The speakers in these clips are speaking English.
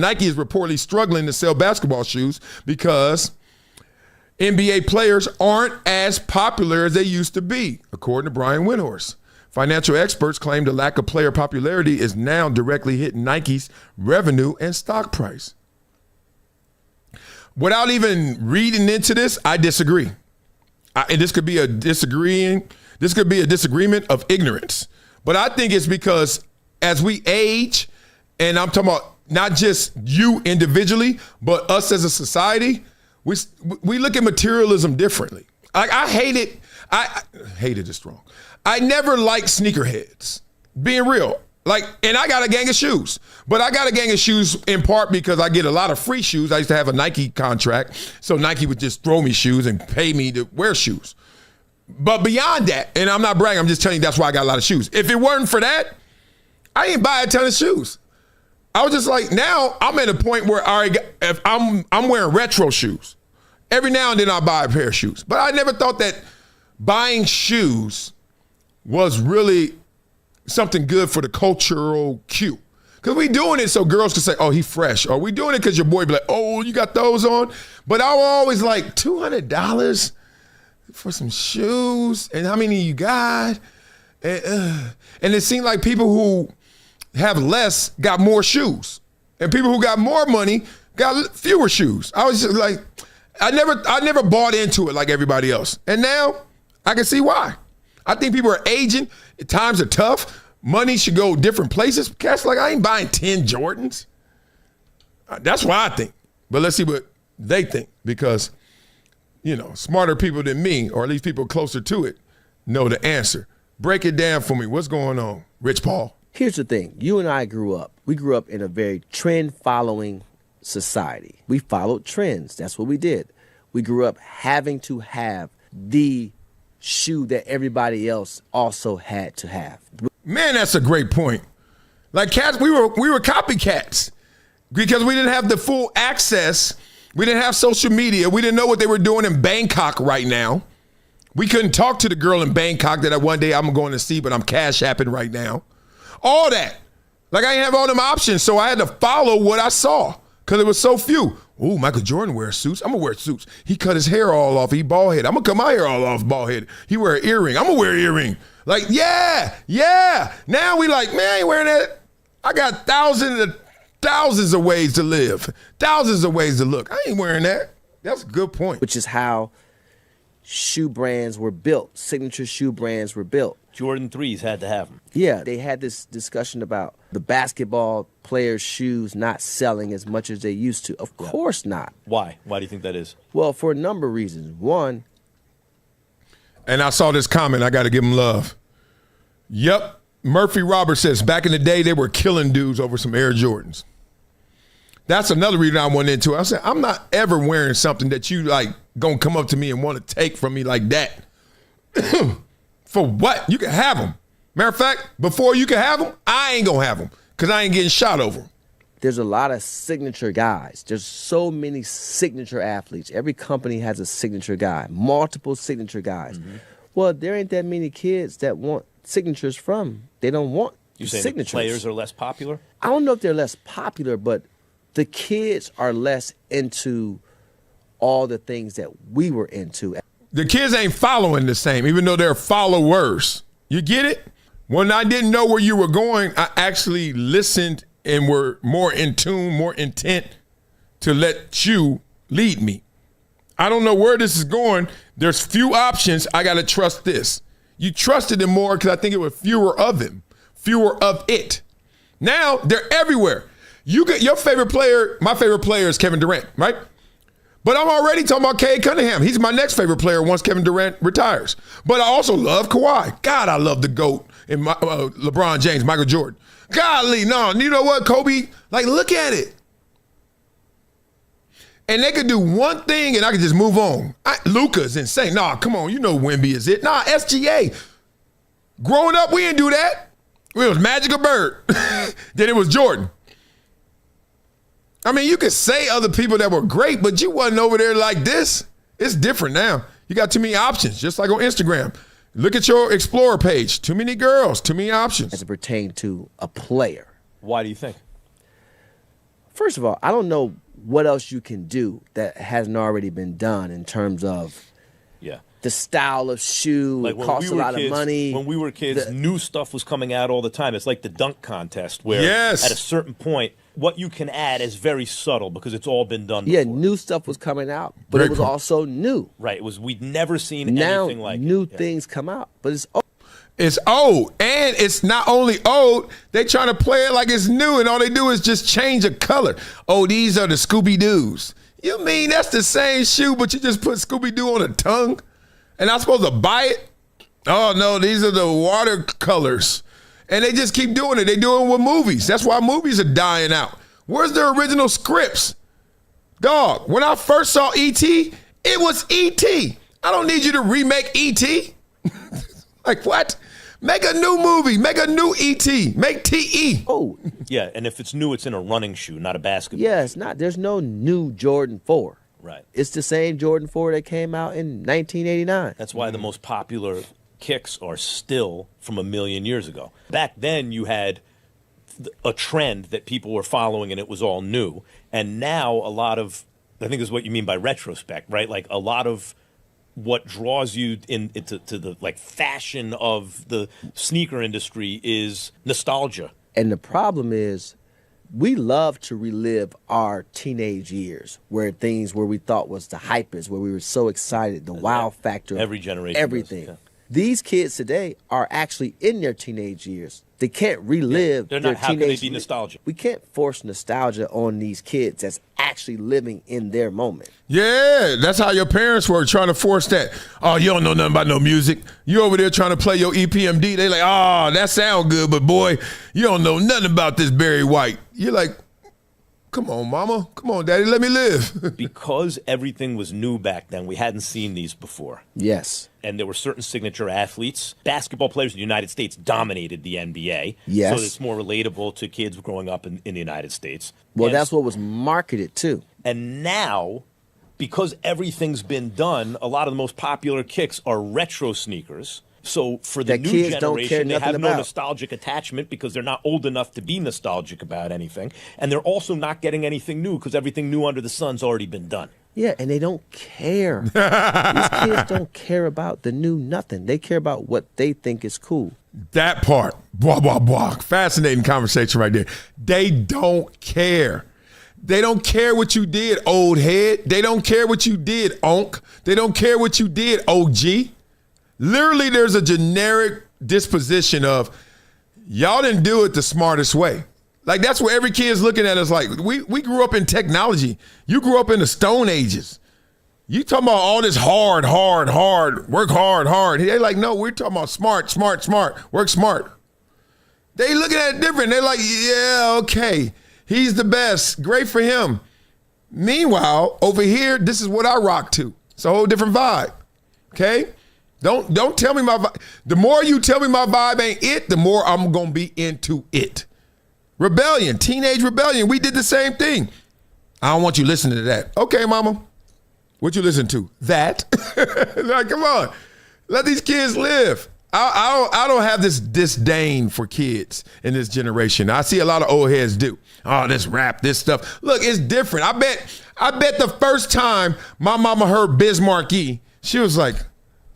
Nike is reportedly struggling to sell basketball shoes because NBA players aren't as popular as they used to be, according to Brian Windhorst. Financial experts claim the lack of player popularity is now directly hitting Nike's revenue and stock price. Without even reading into this, I disagree. And this could be a disagreement of ignorance. But I think it's because as we age, and I'm talking about not just you individually, but us as a society, we look at materialism differently. I hate it. I hated is strong. I never liked sneakerheads, being real. And I got a gang of shoes. But I got a gang of shoes in part because I get a lot of free shoes. I used to have a Nike contract, so Nike would just throw me shoes and pay me to wear shoes. But beyond that, and I'm not bragging, I'm just telling you that's why I got a lot of shoes. If it weren't for that, I didn't buy a ton of shoes. I was just like, now I'm at a point where if I'm wearing retro shoes. Every now and then I'll buy a pair of shoes. But I never thought that buying shoes was really something good for the cultural cue. Because we doing it so girls can say, oh, he fresh. Or we doing it because your boy be like, oh, you got those on? But I was always like, $200 for some shoes? And how many you got? And it seemed like people who have less got more shoes. And people who got more money got fewer shoes. I was just like, I never bought into it like everybody else. And now I can see why. I think people are aging. Times are tough. Money should go different places. Cats like, I ain't buying 10 Jordans. That's what I think. But let's see what they think, because, smarter people than me, or at least people closer to it, know the answer. Break it down for me. What's going on, Rich Paul? Here's the thing. You and I grew up. We grew up in a very trend-following society. We followed trends. That's what we did. We grew up having to have the shoe that everybody else also had to have. Man, that's a great point. Like cats, we were copycats because we didn't have the full access. We didn't have social media. We didn't know what they were doing in Bangkok right now. We couldn't talk to the girl in Bangkok that one day I'm going to see, but I'm cash apping right now. All that. Like I didn't have all them options, so I had to follow what I saw because it was so few. Ooh, Michael Jordan wears suits. I'm going to wear suits. He cut his hair all off. He bald head. I'm going to cut my hair all off bald head. He wear an earring. I'm going to wear an earring. Like, yeah. Now we like, man, I ain't wearing that. I got thousands of ways to live. Thousands of ways to look. I ain't wearing that. That's a good point. Which is how shoe brands were built. Signature shoe brands were built. Jordan 3s had to have them. Yeah, they had this discussion about the basketball players' shoes not selling as much as they used to. Of course not. Why? Why do you think that is? Well, for a number of reasons. One. And I saw this comment. I got to give him love. Yep. Murphy Roberts says, back in the day, they were killing dudes over some Air Jordans. That's another reason I went into it. I said, I'm not ever wearing something that you like going to come up to me and want to take from me like that. For what? You can have them. Matter of fact, before you can have them, I ain't going to have them because I ain't getting shot over them. There's a lot of signature guys. There's so many signature athletes. Every company has a signature guy, multiple signature guys. Mm-hmm. Well, there ain't that many kids that want signatures from. They don't want you say signatures. The players are less popular? I don't know if they're less popular, but the kids are less into all the things that we were into. The kids ain't following the same, even though they're followers. You get it? When I didn't know where you were going, I actually listened and were more in tune, more intent to let you lead me. I don't know where this is going. There's few options. I got to trust this. You trusted them more because I think it was fewer of them, fewer of it. Now they're everywhere. You get your favorite player. My favorite player is Kevin Durant, right? But I'm already talking about Cade Cunningham. He's my next favorite player once Kevin Durant retires. But I also love Kawhi. God, I love the GOAT and LeBron James, Michael Jordan. Golly, no, you know what, Kobe? Like, look at it. And they could do one thing and I could just move on. Luka's insane. Nah, come on, you know Wemby is it. Nah, SGA. Growing up, we didn't do that. It was Magic or Bird. Then it was Jordan. I mean, you could say other people that were great, but you wasn't over there like this. It's different now. You got too many options, just like on Instagram. Look at your Explorer page. Too many girls, too many options. As it pertains to a player. Why do you think? First of all, I don't know what else you can do that hasn't already been done in terms of Yeah. the style of shoe. Like It when costs we a were lot kids, of money. When we were kids, new stuff was coming out all the time. It's like the dunk contest where Yes. at a certain point, what you can add is very subtle because it's all been done Yeah, before. new stuff was coming out, but Great it was point. also new. Right. It was we'd never seen Now anything like new it. Yeah. things come out, but it's old. It's old, and it's not only old, they trying to play it like it's new, and all they do is just change a color. Oh, these are the Scooby-Doos. You mean that's the same shoe, but you just put Scooby-Doo on a tongue? And I'm supposed to buy it? Oh, no, these are the watercolors. And they just keep doing it. They do it with movies. That's why movies are dying out. Where's the original scripts? Dog, when I first saw E.T., it was E.T. I don't need you to remake E.T. Like, what? Make a new movie. Make a new E.T. Make T.E. Oh, Yeah, and if it's new, it's in a running shoe, not a basketball. yeah, it's not. There's no new Jordan 4. Right. It's the same Jordan 4 that came out in 1989. That's why the most popular kicks are still from a million years ago. Back then, you had a trend that people were following, and it was all new. And now, a lot of, I think, is what you mean by retrospect, right? Like a lot of what draws you into the like fashion of the sneaker industry is nostalgia. And the problem is, we love to relive our teenage years where we thought was the hypest, where we were so excited, the wow factor, of every generation does, everything. yeah. These kids today are actually in their teenage years. They can't relive They're their not. How can teenage they be nostalgic? We can't force nostalgia on these kids that's actually living in their moment. Yeah, that's how your parents were trying to force that. Oh, you don't know nothing about no music. You over there trying to play your EPMD. They like, oh, that sound good, but boy, you don't know nothing about this Barry White. You're like, come on, mama. Come on, daddy, let me live. Because everything was new back then, we hadn't seen these before. Yes. And there were certain signature athletes. Basketball players in the United States dominated the NBA. Yes. So it's more relatable to kids growing up in the United States. Well, And- that's what was marketed too. And now, because everything's been done, a lot of the most popular kicks are retro sneakers. So for the That new kids don't care generation, they nothing have no about. nostalgic attachment because they're not old enough to be nostalgic about anything. And they're also not getting anything new because everything new under the sun's already been done. Yeah, and they don't care. These kids don't care about the new nothing. They care about what they think is cool. That part, blah, blah, blah. Fascinating conversation right there. They don't care. They don't care what you did, old head. They don't care what you did, onk. They don't care what you did, OG. Literally, there's a generic disposition of, y'all didn't do it the smartest way. Like, that's where every kid's looking at us like, we grew up in technology. You grew up in the Stone Ages. You talking about all this hard, work hard. They like, no, we're talking about smart, work smart. They looking at it different. They're like, yeah, okay, he's the best. Great for him. Meanwhile, over here, this is what I rock to. It's a whole different vibe, okay? Don't tell me my vibe. The more you tell me my vibe ain't it, the more I'm going to be into it. Rebellion, teenage rebellion. We did the same thing. I don't want you listening to that. Okay, mama. What you listen to? That. Like, come on. Let these kids live. I don't have this disdain for kids in this generation. I see a lot of old heads do. Oh, this rap, this stuff. Look, it's different. I bet the first time my mama heard Biz Markie, she was like,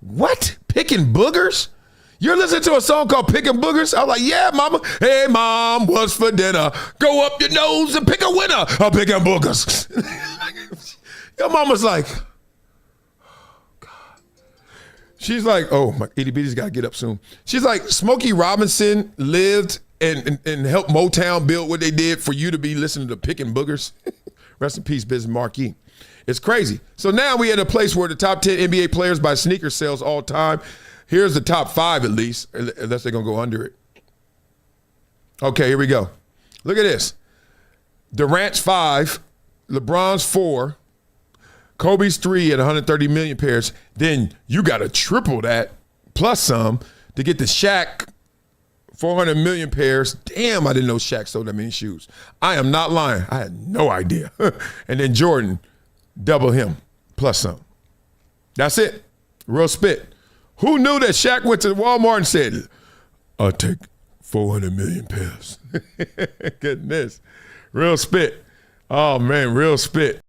what? Picking boogers? You're listening to a song called Picking Boogers? I was like, yeah, mama. Hey, mom, what's for dinner? Go up your nose and pick a winner. I'm picking boogers. Your mama's like, oh, God. She's like, oh, my itty bitty's got to get up soon. She's like, Smokey Robinson lived and helped Motown build what they did for you to be listening to Picking Boogers. Rest in peace, Biz Markie. It's crazy. So now we at a place where the top 10 NBA players by sneaker sales all time. Here's the top 5 at least, unless they're going to go under it. Okay, here we go. Look at this. Durant's 5, LeBron's 4, Kobe's 3 at 130 million pairs. Then you got to triple that plus some to get the Shaq 400 million pairs. Damn, I didn't know Shaq sold that many shoes. I am not lying. I had no idea. And then Jordan, double him plus some. That's it. Real spit. Who knew that Shaq went to Walmart and said, I'll take 400 million pairs? Goodness. Real spit. Oh man, real spit.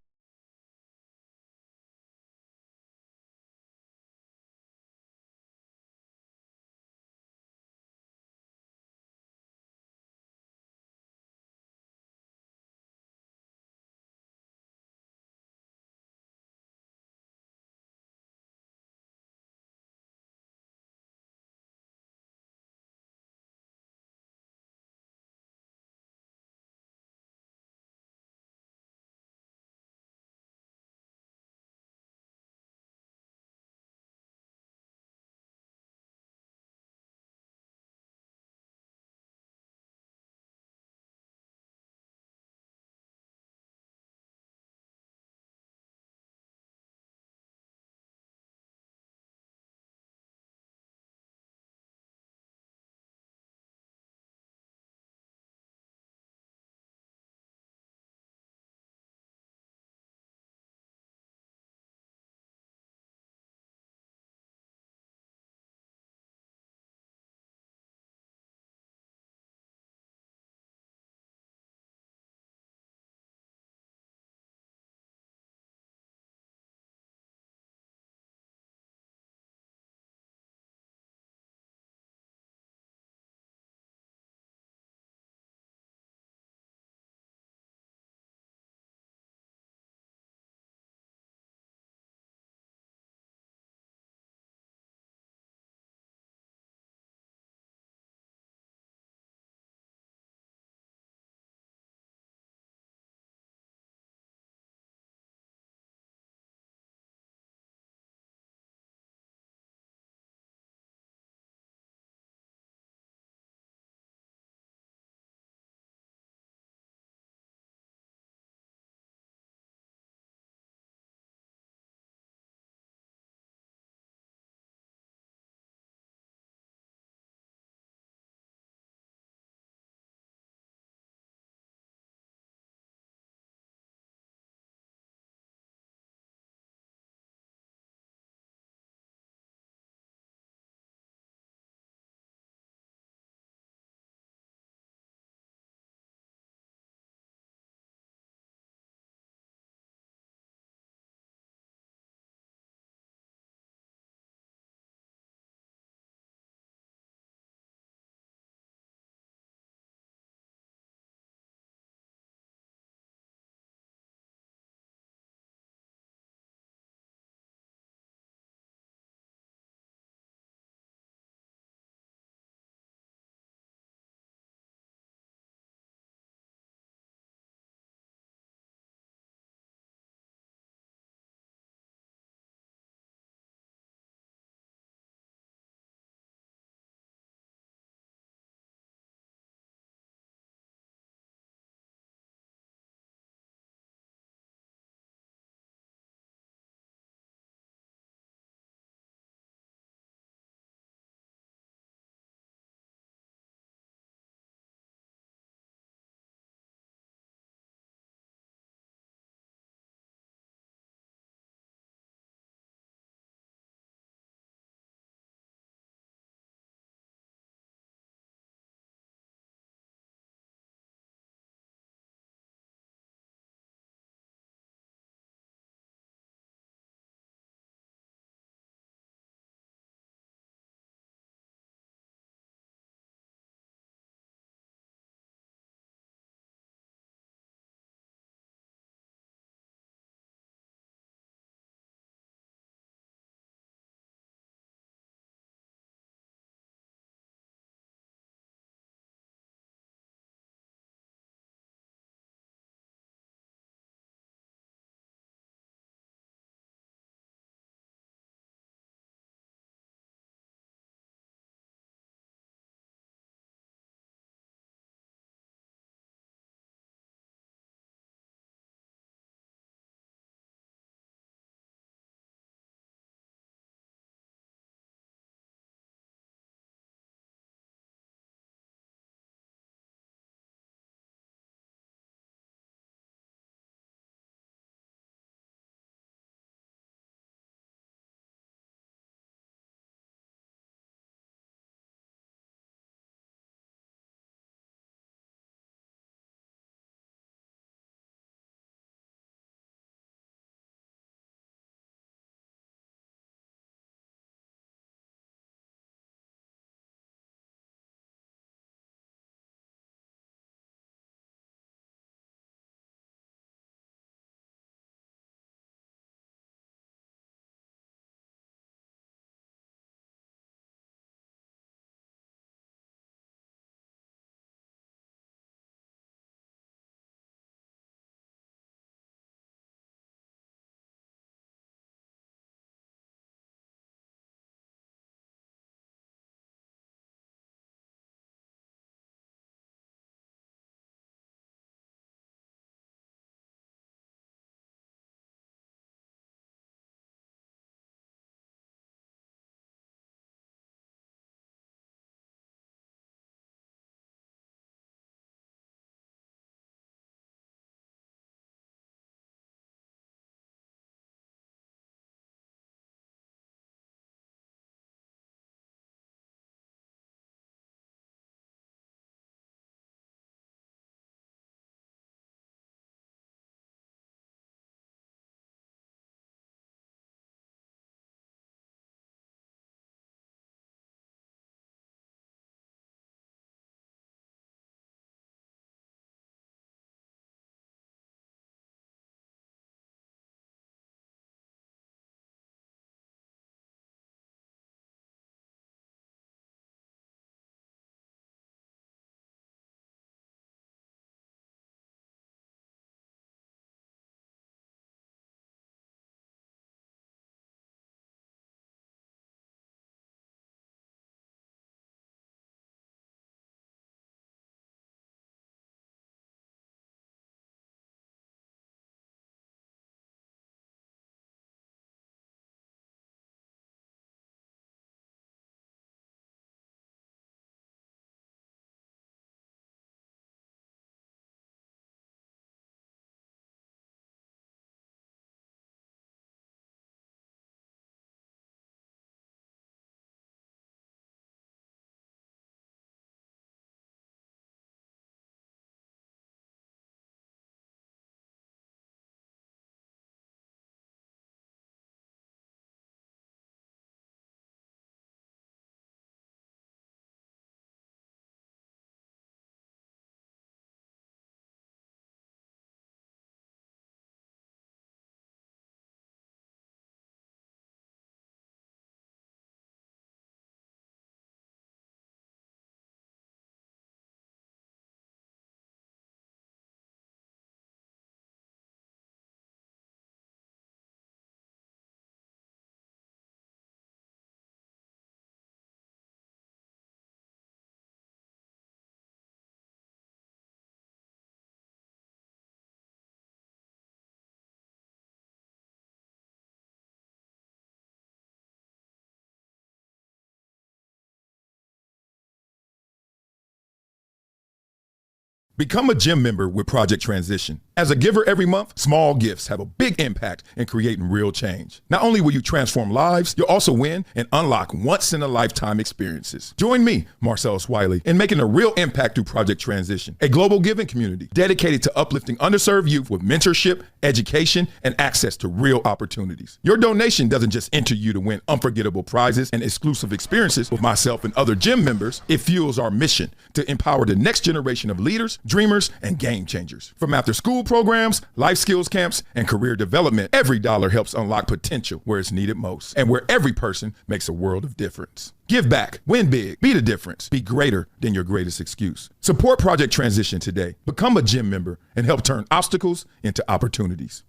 Become a gym member with Project Transition. As a giver every month, small gifts have a big impact in creating real change. Not only will you transform lives, you'll also win and unlock once-in-a-lifetime experiences. Join me, Marcellus Wiley, in making a real impact through Project Transition, a global giving community dedicated to uplifting underserved youth with mentorship, education, and access to real opportunities. Your donation doesn't just enter you to win unforgettable prizes and exclusive experiences with myself and other gym members. It fuels our mission to empower the next generation of leaders, dreamers, and game changers. From after-school programs, life skills camps, and career development, every dollar helps unlock potential where it's needed most, and where every person makes a world of difference. Give back, win big, be the difference, be greater than your greatest excuse. Support Project Transition today. Become a gym member and help turn obstacles into opportunities.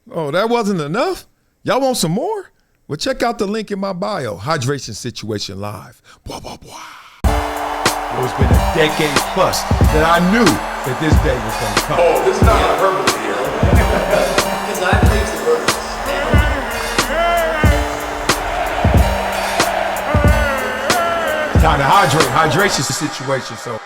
Oh, that wasn't enough? Y'all want some more? Well, check out the link in my bio, Hydration Situation Live. Blah, blah, blah. It's been a decade plus that I knew that this day was going to come. Oh, this is not hyperbole here. Because I believe the verse. Time to hydrate. Hydration situation. So